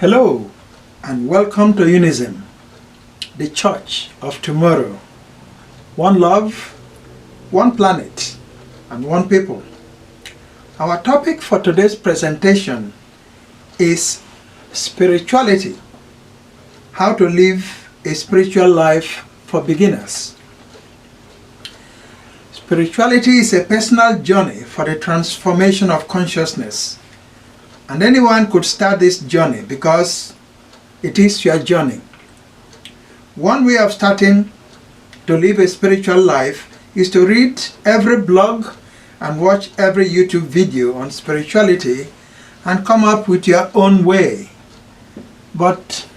Hello and welcome to UNISM, the Church of Tomorrow. One love, one planet, and one people. Our topic for today's presentation is spirituality. How to live a spiritual life for beginners. Spirituality is a personal journey for the transformation of consciousness. And anyone could start this journey because it is your journey. One way of starting to live a spiritual life is to read every blog and watch every YouTube video on spirituality and come up with your own way. But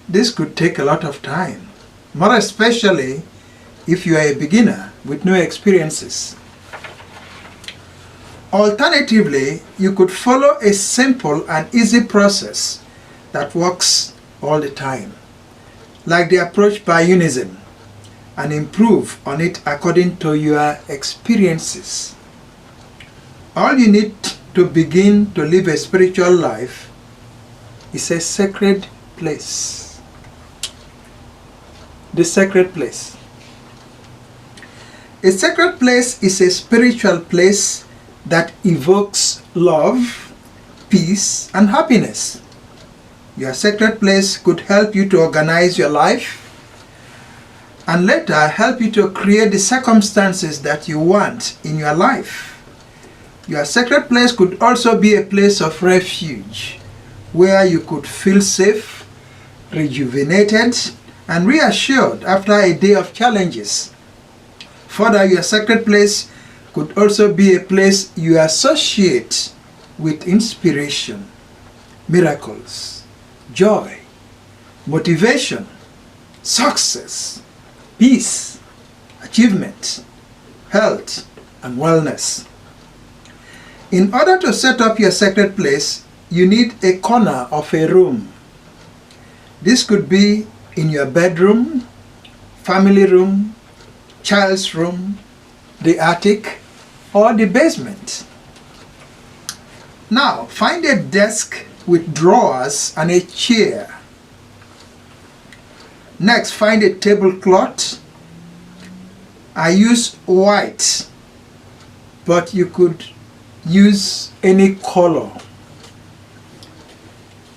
this could take a lot of time, more especially if you are a beginner with no experiences. Alternatively, you could follow a simple and easy process that works all the time, like the approach by UNISM, and improve on it according to your experiences. All you need to begin to live a spiritual life is a sacred place. The sacred place. A sacred place is a spiritual place that evokes love, peace, and happiness. Your sacred place could help you to organize your life and later help you to create the circumstances that you want in your life. Your sacred place could also be a place of refuge where you could feel safe, rejuvenated, and reassured after a day of challenges. Further, your sacred place could also be a place you associate with inspiration, miracles, joy, motivation, success, peace, achievement, health, and wellness. In order to set up your sacred place, you need a corner of a room. This could be in your bedroom, family room, child's room, the attic, or the basement. Now, find a desk with drawers and a chair. Next, find a tablecloth. I use white, but you could use any color.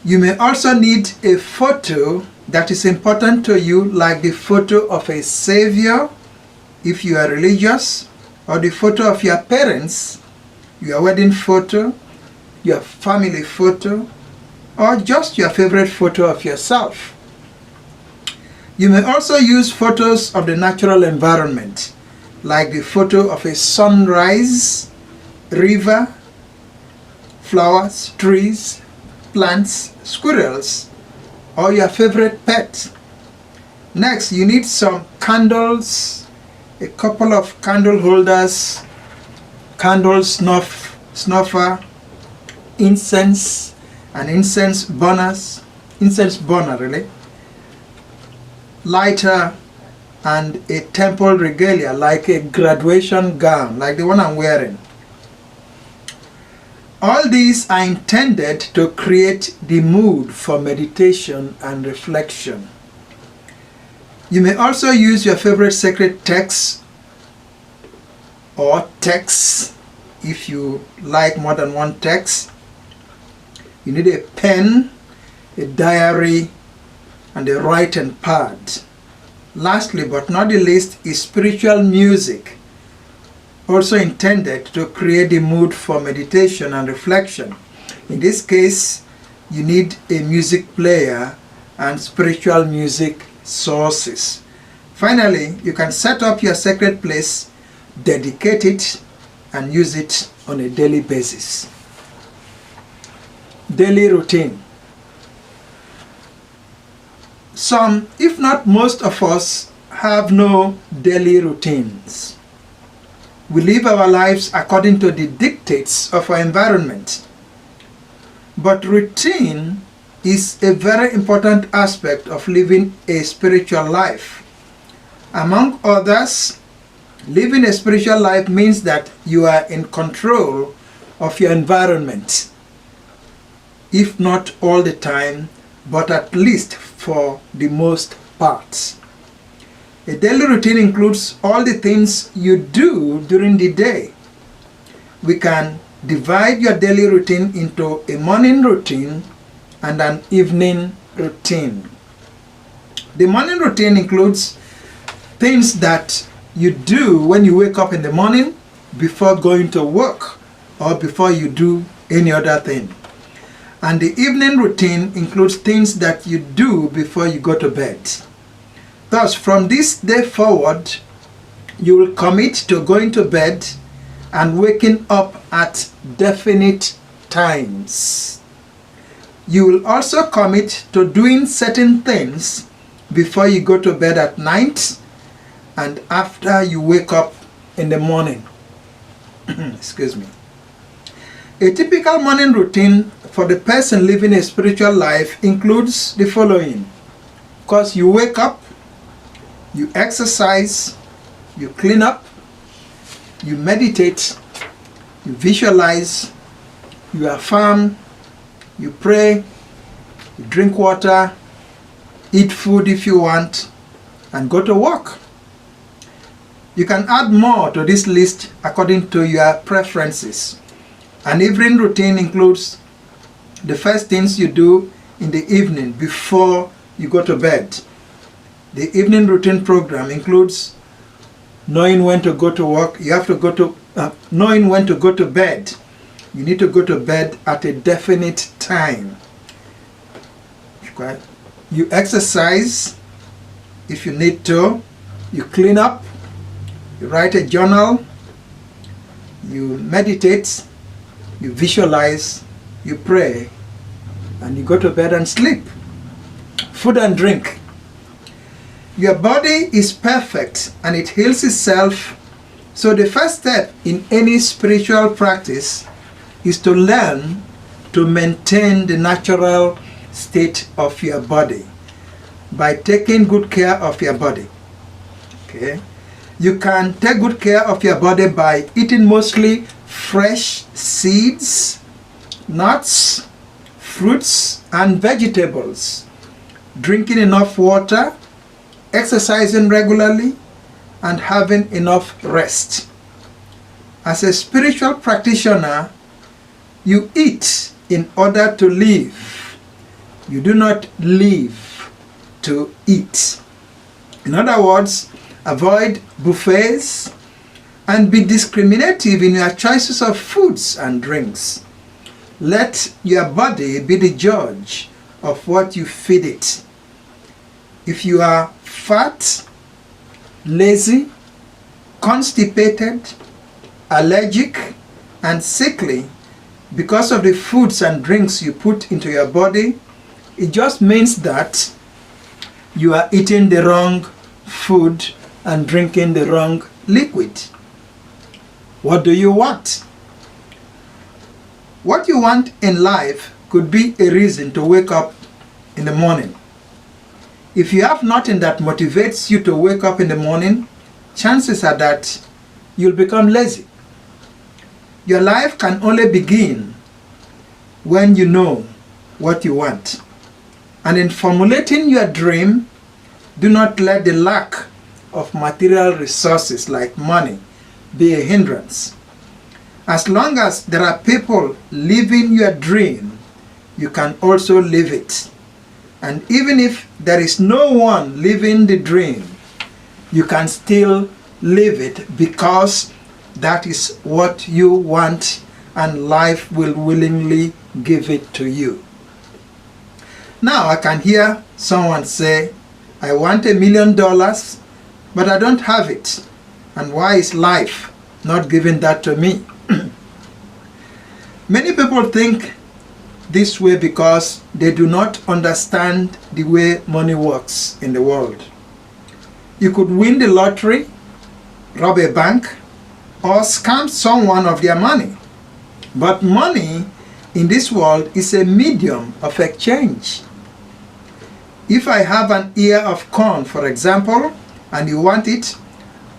You may also need a photo that is important to you, like the photo of a savior if you are religious, or the photo of your parents, your wedding photo, your family photo, or just your favorite photo of yourself. You may also use photos of the natural environment, like the photo of a sunrise, river, flowers, trees, plants, squirrels, or your favorite pet. Next, you need some candles, a couple of candle holders, candle snuffer, incense, and incense burner really, lighter, and a temple regalia like a graduation gown like the one I'm wearing. All these are intended to create the mood for meditation and reflection. You may also use your favorite sacred text or texts if you like more than one text. You need a pen, a diary, and a writing pad. Lastly, but not the least, is spiritual music, also intended to create the mood for meditation and reflection. In this case, you need a music player and spiritual music sources. Finally, you can set up your sacred place, dedicate it, and use it on a daily basis. Daily routine. Some, if not most of us, have no daily routines. We live our lives according to the dictates of our environment. But routine is a very important aspect of living a spiritual life. Among others, living a spiritual life means that you are in control of your environment. if not all the time, but at least for the most part. A daily routine includes all the things you do during the day. We can divide your daily routine into a morning routine and an evening routine. The morning routine includes things that you do when you wake up in the morning before going to work or before you do any other thing. And the evening routine includes things that you do before you go to bed. Thus, from this day forward, you will commit to going to bed and waking up at definite times. You will also commit to doing certain things before you go to bed at night and after you wake up in the morning. Excuse me. A typical morning routine for the person living a spiritual life includes the following. Because you wake up, you exercise, you clean up, you meditate, you visualize, you affirm, you pray, you drink water, eat food if you want, and go to work. You can add more to this list according to your preferences. An evening routine includes the first things you do in the evening before you go to bed. The evening routine program includes knowing when to go to work. You have to go to knowing when to go to bed. You need to go to bed at a definite time. You exercise if you need to. You clean up. You write a journal. You meditate. You visualize. You pray. And you go to bed and sleep. Food and drink. Your body is perfect and it heals itself. So the first step in any spiritual practice is to learn to maintain the natural state of your body by taking good care of your body. Okay? You can take good care of your body by eating mostly fresh seeds, nuts, fruits, and vegetables, drinking enough water, exercising regularly, and having enough rest. As a spiritual practitioner, you eat in order to live. You do not live to eat. In other words, avoid buffets and be discriminative in your choices of foods and drinks. Let your body be the judge of what you feed it. If you are fat, lazy, constipated, allergic, and sickly because of the foods and drinks you put into your body, it just means that you are eating the wrong food and drinking the wrong liquid. What do you want? What you want in life could be a reason to wake up in the morning. If you have nothing that motivates you to wake up in the morning, chances are that you'll become lazy. Your life can only begin when you know what you want. And in formulating your dream, do not let the lack of material resources like money be a hindrance. As long as there are people living your dream, you can also live it. And even if there is no one living the dream, you can still live it because that is what you want and life will willingly give it to you. Now I can hear someone say, I want $1 million, but I don't have it. And why is life not giving that to me? Many people think this way because they do not understand the way money works in the world. You could win the lottery, rob a bank, or scam someone of their money. But money in this world is a medium of exchange. If I have an ear of corn, for example, and you want it,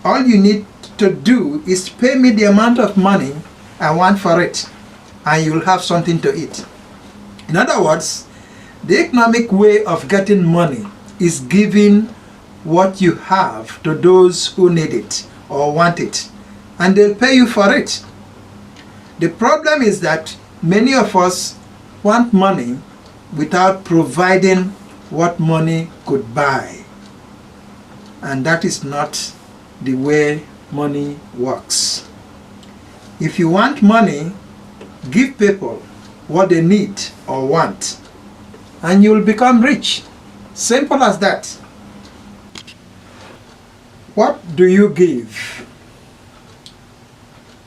all you need to do is pay me the amount of money I want for it, and you'll have something to eat. In other words, the economic way of getting money is giving what you have to those who need it or want it, and they'll pay you for it. The problem is that many of us want money without providing what money could buy. And that is not the way money works. If you want money, give people what they need or want, and you'll become rich. Simple as that. What do you give?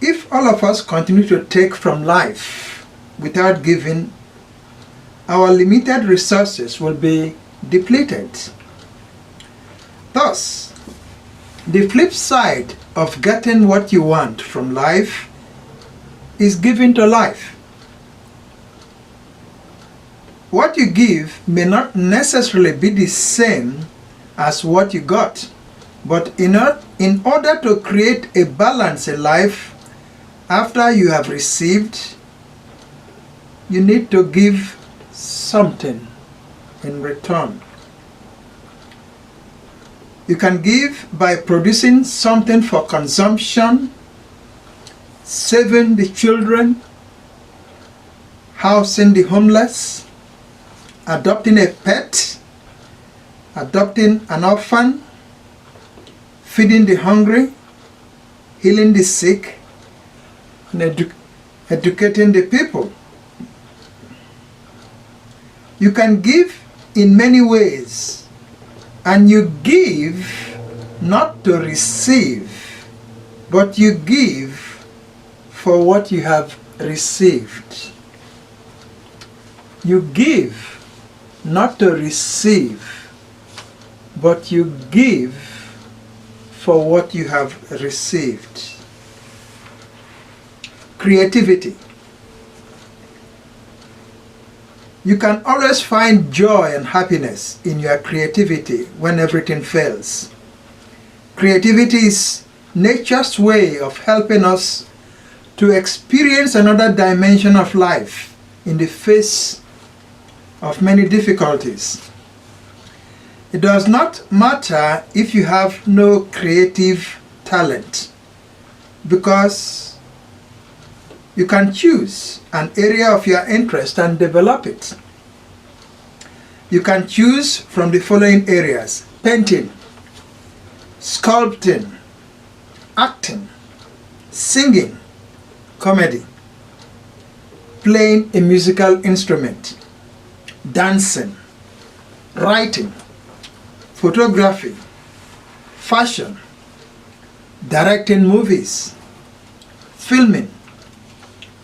If all of us continue to take from life without giving, our limited resources will be depleted. Thus, the flip side of getting what you want from life is giving to life. What you give may not necessarily be the same as what you got, but in order to create a balance in life after you have received, you need to give something in return. You can give by producing something for consumption, saving the children, housing the homeless, adopting a pet, adopting an orphan, feeding the hungry, healing the sick, and educating the people. You can give in many ways, and you give not to receive, but you give for what you have received. You give not to receive, but you give for what you have received. Creativity. You can always find joy and happiness in your creativity when everything fails. Creativity is nature's way of helping us to experience another dimension of life in the face of many difficulties. It does not matter if you have no creative talent, because you can choose an area of your interest and develop it. You can choose from the following areas: painting, sculpting, acting, singing, comedy, playing a musical instrument, dancing, writing, photography, fashion, directing movies, filming,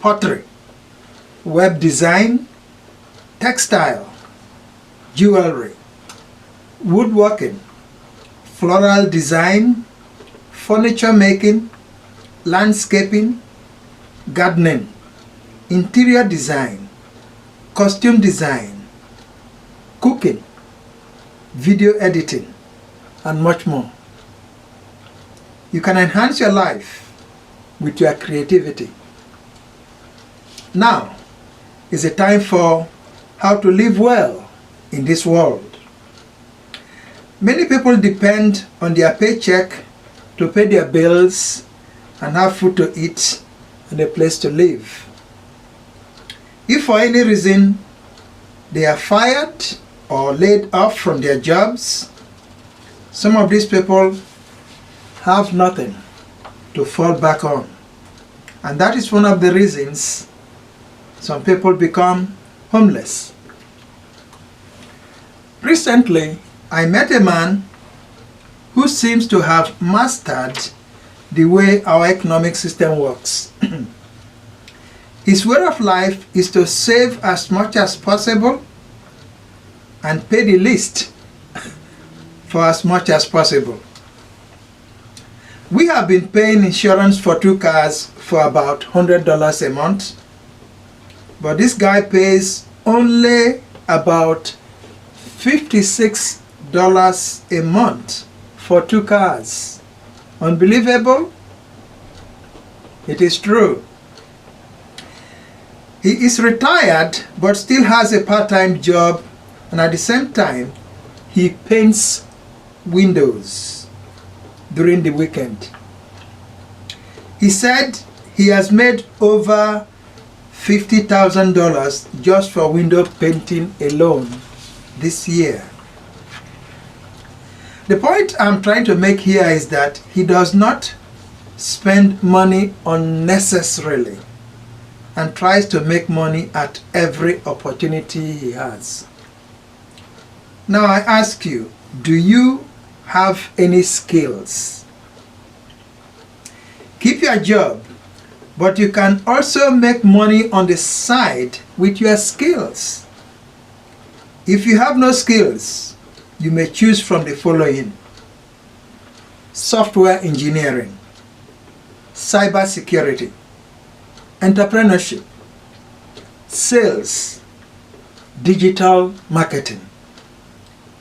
pottery, web design, textile, jewelry, woodworking, floral design, furniture making, landscaping, gardening, interior design, costume design, cooking, video editing, and much more. You can enhance your life with your creativity. Now is the time for how to live well in this world. Many people depend on their paycheck to pay their bills and have food to eat and a place to live. If for any reason they are fired or laid off from their jobs, some of these people have nothing to fall back on. And that is one of the reasons some people become homeless. Recently, I met a man who seems to have mastered the way our economic system works. His way of life is to save as much as possible and pay the least for as much as possible. We have been paying insurance for 2 cars for about $100 a month, but this guy pays only about $56 a month for 2 cars. Unbelievable? It is true. He is retired but still has a part-time job, and at the same time he paints windows during the weekend. He said he has made over $50,000 just for window painting alone this year. The point I'm trying to make here is that he does not spend money unnecessarily and tries to make money at every opportunity he has. Now I ask you, do you have any skills? Keep your job, but you can also make money on the side with your skills. If you have no skills, you may choose from the following: software engineering, cybersecurity, entrepreneurship, sales, digital marketing,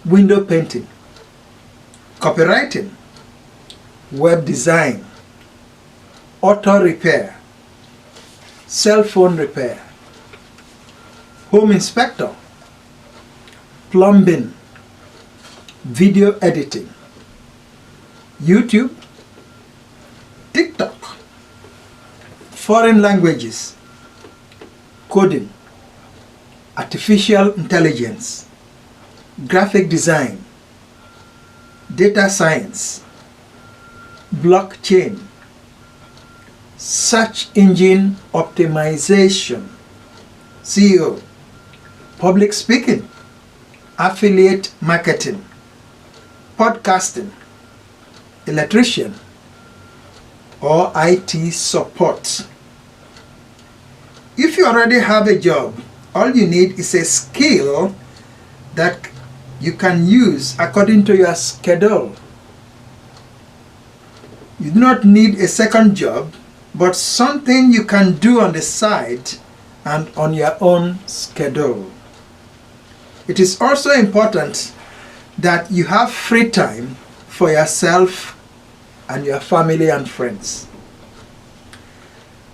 window painting, copywriting, web design, auto repair, cell phone repair, home inspector, plumbing, video editing, YouTube, TikTok, foreign languages, coding, artificial intelligence, graphic design, data science, blockchain, search engine optimization, SEO, public speaking, affiliate marketing, podcasting, electrician, or IT support. If you already have a job, all you need is a skill that you can use according to your schedule. You do not need a second job, but something you can do on the side and on your own schedule. It is also important that you have free time for yourself and your family and friends.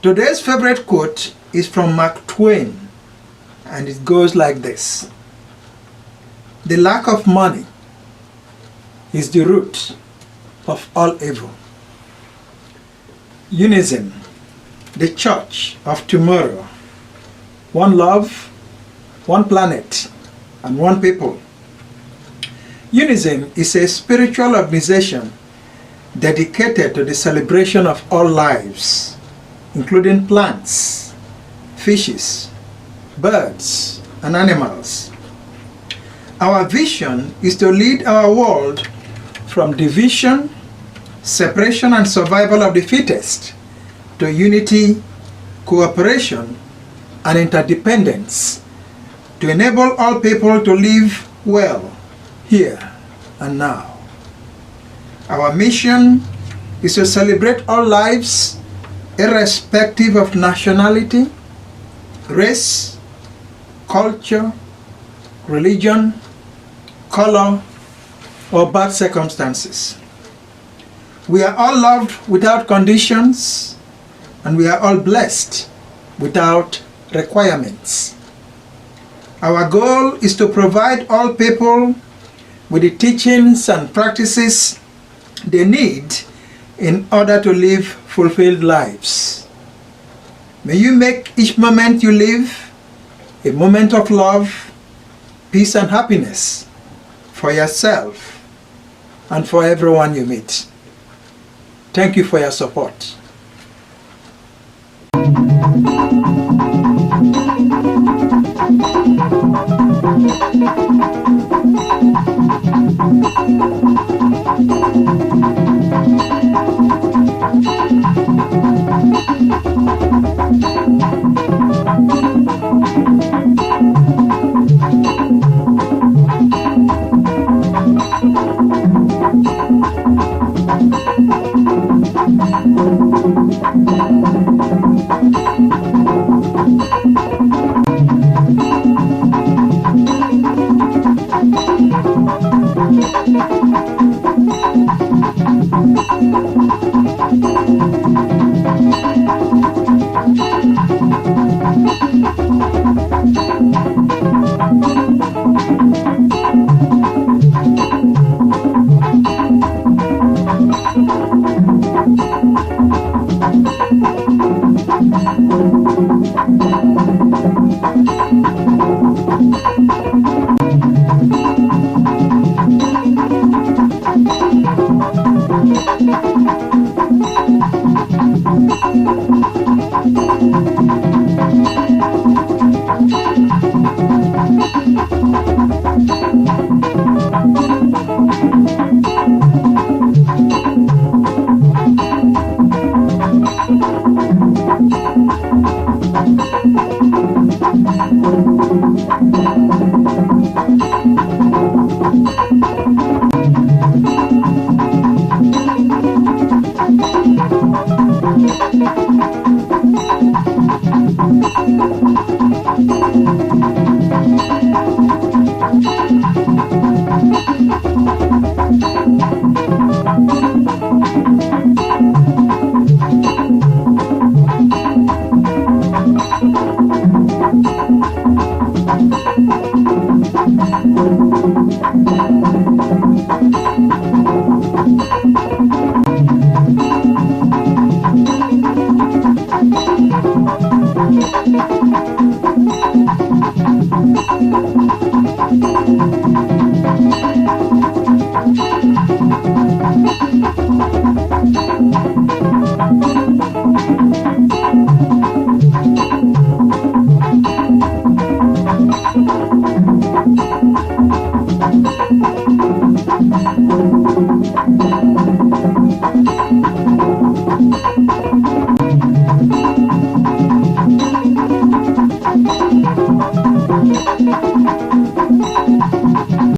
Today's favorite quote is from Mark Twain, and it goes like this: "The lack of money is the root of all evil." UNISM, the Church of Tomorrow. One love, one planet, and one people. UNISM is a spiritual organization dedicated to the celebration of all lives, including plants, fishes, birds, and animals. Our vision is to lead our world from division, separation, and survival of the fittest to unity, cooperation, and interdependence, to enable all people to live well here and now. Our mission is to celebrate all lives irrespective of nationality, race, culture, religion, color, or bad circumstances. We are all loved without conditions, and we are all blessed without requirements. Our goal is to provide all people with the teachings and practices they need in order to live fulfilled lives. May you make each moment you live a moment of love, peace, and happiness for yourself and for everyone you meet. Thank you for your support.